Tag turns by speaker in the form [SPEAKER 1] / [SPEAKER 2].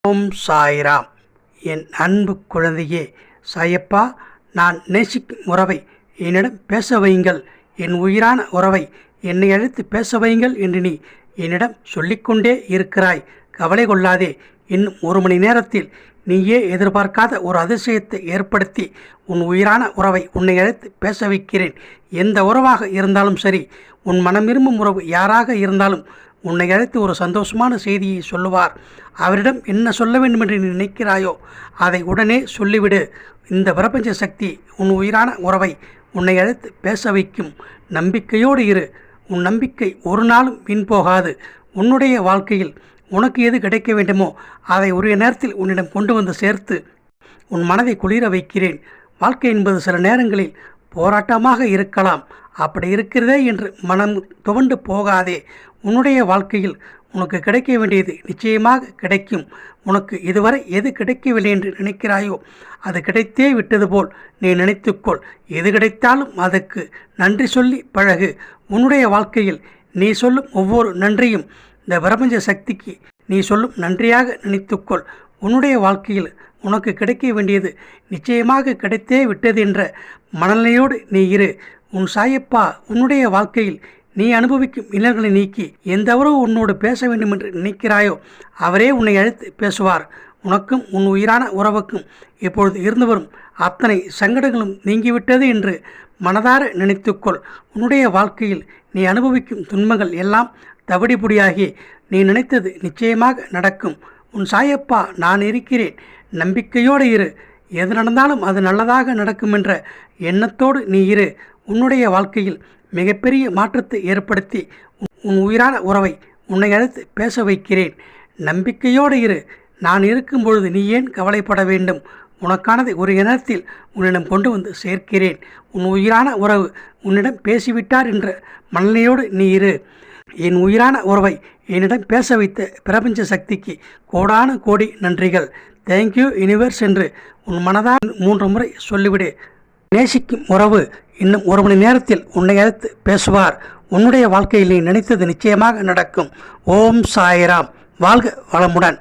[SPEAKER 1] ஓம் சாய்ராம். என் அன்பு குழந்தையே, சாயப்பா, நான் நேசிக்கும் உறவை என்னிடம் பேச வையுங்கள், என் உயிரான உறவை என்னை அழைத்து பேச வையுங்கள் என்று நீ என்னிடம் சொல்லிக்கொண்டே இருக்கிறாய். கவலை கொள்ளாதே. இன்னும் 1 மணி நேரத்தில் நீயே எதிர்பார்க்காத ஒரு அதிசயத்தை ஏற்படுத்தி உன் உயிரான உறவை உன்னை அழைத்து பேச வைக்கிறேன். எந்த உறவாக இருந்தாலும் சரி, உன் மனம் விரும்பும் உறவு யாராக இருந்தாலும் உன்னை அழைத்து ஒரு சந்தோஷமான செய்தியை சொல்லுவார். அவரிடம் என்ன சொல்ல வேண்டும் என்று நீ நினைக்கிறாயோ அதை உடனே சொல்லிவிடு. இந்த பிரபஞ்ச சக்தி உன் உயிரான உறவை உன்னை அழைத்து பேச வைக்கும். நம்பிக்கையோடு இரு. உன் நம்பிக்கை ஒரு நாளும் வீண் போகாது. உன்னுடைய வாழ்க்கையில் உனக்கு எது கிடைக்க வேண்டுமோ அதை உரிய நேரத்தில் உன்னிடம் கொண்டு வந்து சேர்த்து உன் மனதை குளிர வைக்கிறேன். வாழ்க்கை என்பது சில நேரங்களில் போராட்டமாக இருக்கலாம். அப்படி இருக்கிறதே என்று மனம் துவண்டு போகாதே. உன்னுடைய வாழ்க்கையில் உனக்கு கிடைக்க வேண்டியது நிச்சயமாக கிடைக்கும். உனக்கு இதுவரை எது கிடைக்கவில்லை என்று நினைக்கிறாயோ அது கிடைத்தே விட்டது போல் நீ நினைத்துக்கொள். எது கிடைத்தாலும் அதற்கு நன்றி சொல்லி பழகு. உன்னுடைய வாழ்க்கையில் நீ சொல்லும் ஒவ்வொரு நன்றியும் இந்த பிரபஞ்ச சக்திக்கு நீ சொல்லும் நன்றியாக நினைத்துக்கொள். உன்னுடைய வாழ்க்கையில் உனக்கு கிடைக்க வேண்டியது நிச்சயமாக கிடைத்தே விட்டது என்ற மனநிலையோடு நீ இரு. உன் சாயப்பா உன்னுடைய வாழ்க்கையில் நீ அனுபவிக்கும் இன்னல்களை நீக்கி எந்த உறவு உன்னோடு பேச வேண்டும் என்று நினைக்கிறாயோ அவரே உன்னை அழைத்து பேசுவார். உனக்கும் உன் உயிரான உறவுக்கும் இப்பொழுது இருந்து வரும் அத்தனை சங்கடங்களும் நீங்கிவிட்டது என்று மனதார நினைத்துக்கொள். உன்னுடைய வாழ்க்கையில் நீ அனுபவிக்கும் துன்பங்கள் எல்லாம் தவிடிபொடியாகி நீ நினைத்தது நிச்சயமாக நடக்கும். உன் சாயப்பா நான் இருக்கிறேன். நம்பிக்கையோடு இரு. எது நடந்தாலும் அது நல்லதாக நடக்கும் என்ற எண்ணத்தோடு நீ இரு. உன்னுடைய வாழ்க்கையில் மிகப்பெரிய மாற்றத்தை ஏற்படுத்தி உன் உயிரான உறவை உன்னை அழைத்து பேச வைக்கிறேன். நம்பிக்கையோடு இரு. நான் இருக்கும் பொழுது நீ ஏன் கவலைப்பட வேண்டும்? உனக்கானதை ஒரு நேரத்தில் உன்னிடம் கொண்டு வந்து சேர்க்கிறேன். உன் உயிரான உறவு உன்னிடம் பேசிவிட்டார் என்ற மனநிலையோடு நீ இரு. என் உயிரான உறவை என்னிடம் பேச வைத்த பிரபஞ்ச சக்திக்கு கோடான கோடி நன்றிகள். தேங்க்யூ யூனிவர்ஸ் என்று உன் மனதால் 3 முறை சொல்லிவிடு. நேசிக்கும் உறவு இன்னும் 1 மணி நேரத்தில் உன்னை அழைத்து பேசுவார். உன்னுடைய வாழ்க்கையில் நீ நினைத்தது நிச்சயமாக நடக்கும். ஓம் சாய்ராம். வாழ்க வளமுடன்.